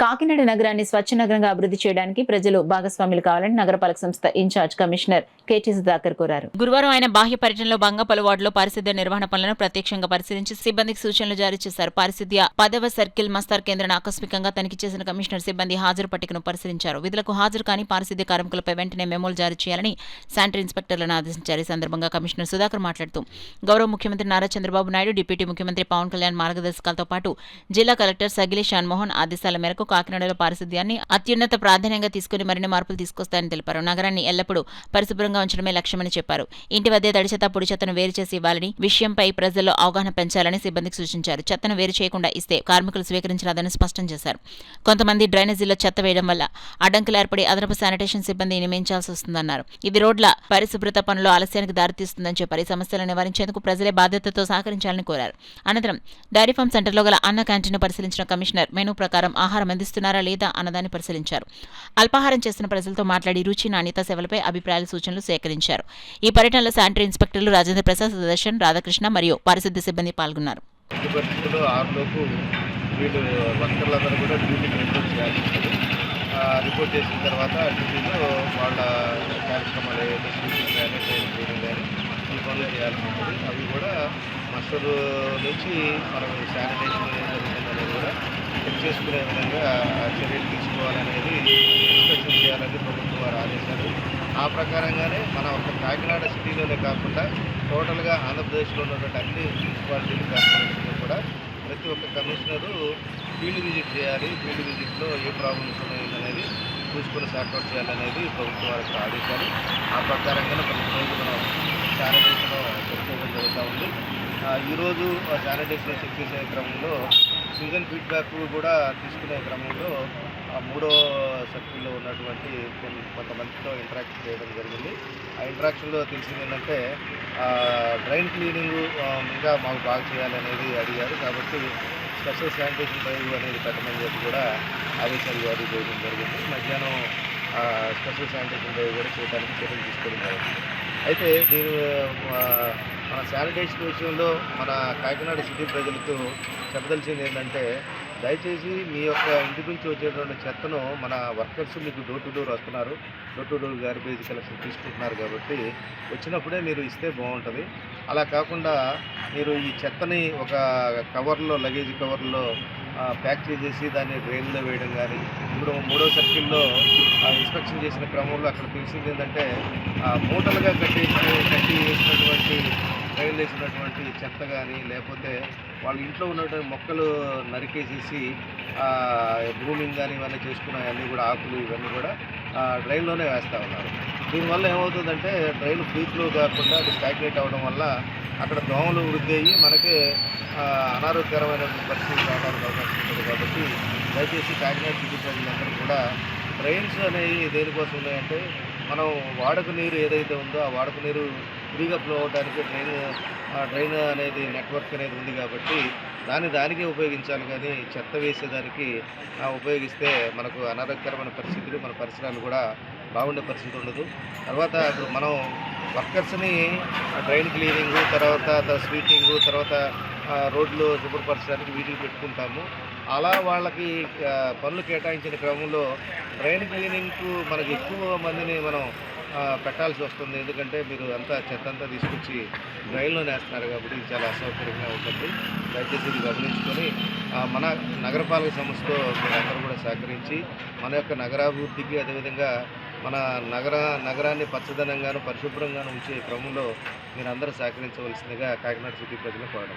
కాకినాడ నగరాన్ని స్వచ్ఛ నగరంగా అభివృద్ధి చేయడానికి ప్రజలు భాగస్వాములు కావాలని నగరపాలక సంస్థ ఇన్ఛార్జ్ కమిషనర్ కేటీ సుధాకర్ కోరారు. గురువారం ఆయన బాహ్య పర్యటనలో బంగా పలు వార్డులో పారిశుద్ధ్య నిర్వహణ పనులను ప్రత్యక్షంగా పరిశీలించి సిబ్బందికి సూచనలు జారీ చేశారు. పారిశుద్ధ్య 10వ సర్కిల్ మస్తార్ కేంద్రాన్ని ఆకస్మికంగా తనిఖీ చేసిన కమిషనర్ సిబ్బంది హాజరు పట్టికను పరిశీలించారు. విధులకు హాజరు కాని పారిశుద్ధ్య కార్మికులపై వెంటనే మెమోలు జారీ చేయాలని శానిటరీ ఇన్స్పెక్టర్లను ఆదేశించారు. ఈ సందర్భంగా కమిషనర్ సుధాకర్ మాట్లాడుతూ గౌరవ ముఖ్యమంత్రి నారా చంద్రబాబు నాయుడు, డిప్యూటీ ముఖ్యమంత్రి పవన్ కళ్యాణ్ మార్గదర్శకాలతో పాటు జిల్లా కలెక్టర్ సగిలి షాన్మోహన్ ఆదేశాల మేరకు కాకినాడలో పారిశుద్ధ్యాన్ని అత్యున్నత ప్రాధాన్యంగా తీసుకుని మరిన్ని మార్పులు తీసుకొస్తాయని తెలిపారు. నగరాన్ని ఎల్లప్పుడూ పరిశుభ్రంగా ఉంచడమే లక్ష్యమని చెప్పారు. ఇంటి వద్దే తడి చెత్త, పొడి చెత్తను వేరు చేసి ఇవ్వాలని, విషయంపై ప్రజల్లో అవగాహన పెంచాలని సిబ్బందికి సూచించారు. చెత్తను వేరు చేయకుండా ఇస్తే కార్మికులు స్వీకరించరాదని స్పష్టం చేశారు. కొంతమంది డ్రైనేజీల్లో చెత్త వేయడం వల్ల అడ్డంకులు ఏర్పడి అదనపు శానిటేషన్ సిబ్బంది నియమించాల్సి వస్తుందన్నారు. ఇది రోడ్ల పరిశుభ్రత పనులు ఆలస్యానికి దారితీస్తుందని చెప్పారు. ఈ సమస్యలను నివారించేందుకు ప్రజలే బాధ్యతతో సహకరించాలని కోరారు. అనంతరం డైరీ ఫామ్ సెంటర్లో గల అన్న క్యాంటీన్ను పరిశీలించిన కమిషనర్ మెనూ ప్రకారం ఆహారం అందిస్తున్నారా లేదా అన్నదాన్ని పరిశీలించారు. అల్పాహారం చేస్తున్న ప్రజలతో మాట్లాడి రుచి, నాణ్యత, సేవలపై అభిప్రాయాలు, సూచనలు సేకరించారు. ఈ పర్యటనలో శానిటరీ ఇన్స్పెక్టర్లు రాజేంద్ర ప్రసాద్, సుదర్శన్, రాధాకృష్ణ మరియు పారిశుద్ధ్య సిబ్బంది పాల్గొన్నారు. రిపోర్ట్ చేసిన తర్వాత డ్యూటీలో వాళ్ళ కార్యక్రమాలు ఏదైతే స్వీపింగ్ కానీ ట్రైనింగ్ కానీ ఈ పనులు చేయాల్సి ఉంటుంది. అవి కూడా మస్టర్ నుంచి మనం శానిటేషన్ ఏం జరుగుతుందనేది కూడా చెక్ చేసుకునే విధంగా చర్యలు తీసుకోవాలనేది ఇన్స్పెక్షన్ చేయాలని ప్రభుత్వం వారు ఆదేశాలు. ఆ ప్రకారంగానే మన ఒక కాకినాడ సిటీలోనే కాకుండా టోటల్గా ఆంధ్రప్రదేశ్లో ఉన్నటువంటి అన్ని మున్సిపాలిటీలు, కార్పొరేషన్లు కూడా ప్రతి ఒక్క కమిషనరు ఫీల్డ్ విజిట్ చేయాలి. ఫీల్డ్ విజిట్లో ఏ ప్రాబ్లమ్స్ ఉన్నాయనేది చూసుకొని సార్ట్అవుట్ చేయాలనేది ప్రభుత్వం వారికి ఆదేశాలు. ఆ ప్రకారంగానే ప్రతిరోజు మనం శానిటేషన్ చెక్ చేయడం జరుగుతూ ఉంది. ఈరోజు శానిటేషన్ చెక్ చేసే క్రమంలో సీజన్ ఫీడ్బ్యాక్ కూడా తీసుకునే క్రమంలో మూడో సర్కిల్లో ఉన్నటువంటి కొంతమందితో ఇంటరాక్ట్ చేయడం జరిగింది. ఆ ఇంటరాక్షన్లో తెలిసింది ఏంటంటే డ్రైన్ క్లీనింగ్ ఇంకా మాకు బాగా చేయాలనేది అడిగారు. కాబట్టి స్పెషల్ శానిటేషన్ డ్రైవ్ అనేది పెట్టమని చెప్పి కూడా ఆదేశాలు జారీ చేయడం జరిగింది. మధ్యాహ్నం స్పెషల్ శానిటేషన్ డ్రైవ్ కూడా చేయడానికి చర్యలు తీసుకోవడం జరిగింది. అయితే దీని మన శానిటేషన్ విషయంలో మన కాకినాడ సిటీ ప్రజలకు చెప్పదలిచింది ఏంటంటే, దయచేసి మీ యొక్క ఇంటి నుంచి వచ్చేటువంటి చెత్తను మన వర్కర్స్ మీకు డోర్ టు డోర్ వస్తున్నారు, door to door garbage collection తీసుకుంటున్నారు. కాబట్టి వచ్చినప్పుడే మీరు ఇస్తే బాగుంటుంది. అలా కాకుండా మీరు ఈ చెత్తని ఒక కవర్లో, లగేజ్ కవర్లో ప్యాక్ చేసేసి దాన్ని డ్రైన్లో వేయడం కానీ, ఇప్పుడు మూడో సర్కిల్లో ఇన్స్పెక్షన్ చేసిన క్రమంలో అక్కడ తెలిసింది ఏంటంటే మూటలుగా కట్టి వేసినటువంటి డ్రైన్లు వేసినటువంటి చెత్త కానీ, లేకపోతే వాళ్ళ ఇంట్లో ఉన్నటువంటి మొక్కలు నరికేసేసి గ్రూమింగ్ కానీ ఇవన్నీ చేసుకున్నాయన్నీ కూడా ఆకులు ఇవన్నీ కూడా డ్రైన్లోనే వేస్తూ ఉన్నారు. దీనివల్ల ఏమవుతుందంటే డ్రైన్ ఫ్రీ ఫ్లో కాకుండా అది స్టాగ్నేట్ అవ్వడం వల్ల అక్కడ దోమలు వృద్ధి అయ్యి మనకే అనారోగ్యకరమైన పరిస్థితులు రావడానికి అవకాశం ఉంటుంది. కాబట్టి దయచేసి కాకినాడ సిటీ ప్రజలందరూ కూడా డ్రైన్స్ అనేవి దేనికోసం ఉన్నాయంటే, మనం వాడుక నీరు ఏదైతే ఉందో ఆ వాడుక నీరు ఫ్రీగా ఫ్లో అవడానికి డ్రైన్ అనేది నెట్వర్క్ అనేది ఉంది. కాబట్టి దానికే ఉపయోగించాలి, కానీ చెత్త వేసేదానికి ఉపయోగిస్తే మనకు అనారోగ్యకరమైన పరిస్థితులు, మన పరిసరాలు కూడా బాగుండే పరిస్థితి ఉండదు. తర్వాత ఇప్పుడు మనం వర్కర్స్ని డ్రైన్ క్లీనింగు, తర్వాత స్వీపింగు, తర్వాత రోడ్లు శుభ్రపరచడానికి వీటికి పెట్టుకుంటాము. అలా వాళ్ళకి పనులు కేటాయించిన క్రమంలో డ్రైన్ క్లీనింగ్కు మనకి ఎక్కువ మందిని మనం పెట్టాల్సి వస్తుంది. ఎందుకంటే మీరు అంతా చెత్త అంతా తీసుకొచ్చి డ్రైన్లో వేస్తున్నారు కాబట్టి ఇది చాలా అసౌకర్యంగా ఉంటుంది. దయచేసి ఇది గమనించుకొని మన నగరపాలక సంస్థతో మీరందరూ కూడా సహకరించి మన యొక్క నగరాభివృద్ధికి, అదేవిధంగా మన నగరాన్ని పచ్చదనంగాను పరిశుభ్రంగాను ఉంచే క్రమంలో మీరందరూ సహకరించవలసిందిగా కాకినాడ సిటీ ప్రజలు కోరడం.